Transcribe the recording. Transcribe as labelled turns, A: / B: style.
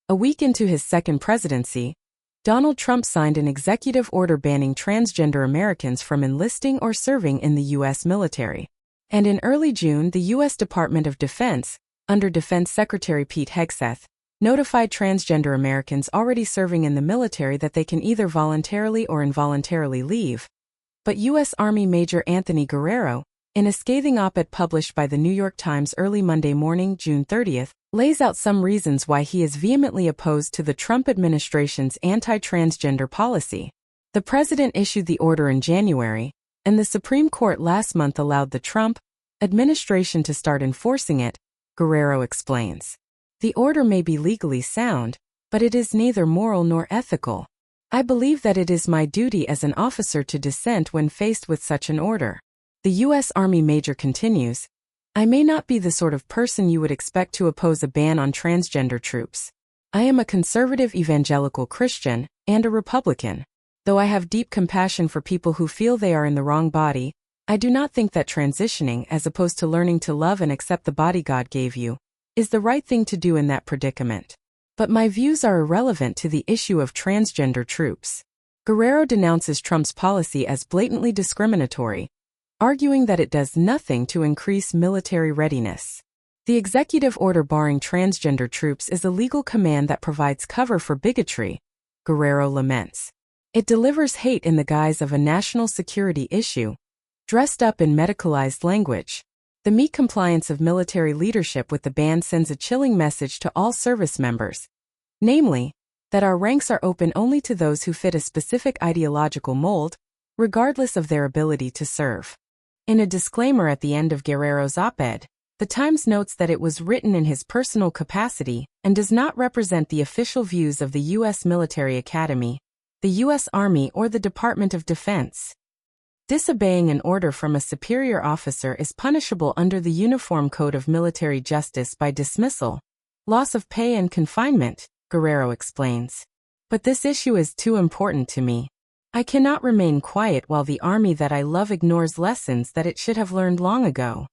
A: A week into his second presidency, Donald Trump signed an executive order banning transgender Americans from enlisting or serving in the U.S. military. And in early June, the U.S. Department of Defense, under Defense Secretary Pete Hegseth, notified transgender Americans already serving in the military that they can either voluntarily or involuntarily leave. But U.S. Army Major Anthony Guerrero, in a scathing op-ed published by the New York Times early Monday morning, June 30th, lays out some reasons why he is vehemently opposed to the Trump administration's anti-transgender policy. The president issued the order in January, and the Supreme Court last month allowed the Trump administration to start enforcing it, Guerrero explains. The order may be legally sound, but it is neither moral nor ethical. I believe that it is my duty as an officer to dissent when faced with such an order. The U.S. Army Major continues, I may not be the sort of person you would expect to oppose a ban on transgender troops. I am a conservative evangelical Christian and a Republican. Though I have deep compassion for people who feel they are in the wrong body, I do not think that transitioning, as opposed to learning to love and accept the body God gave you, is the right thing to do in that predicament. But my views are irrelevant to the issue of transgender troops. Guerrero denounces Trump's policy as blatantly discriminatory, arguing that it does nothing to increase military readiness. The executive order barring transgender troops is a legal command that provides cover for bigotry, Guerrero laments. It delivers hate in the guise of a national security issue, dressed up in medicalized language. The meek compliance of military leadership with the ban sends a chilling message to all service members, namely, that our ranks are open only to those who fit a specific ideological mold, regardless of their ability to serve. In a disclaimer at the end of Guerrero's op-ed, the Times notes that it was written in his personal capacity and does not represent the official views of the U.S. Military Academy, the U.S. Army, or the Department of Defense. Disobeying an order from a superior officer is punishable under the Uniform Code of Military Justice by dismissal, loss of pay and confinement, Guerrero explains. But this issue is too important to me. I cannot remain quiet while the army that I love ignores lessons that it should have learned long ago.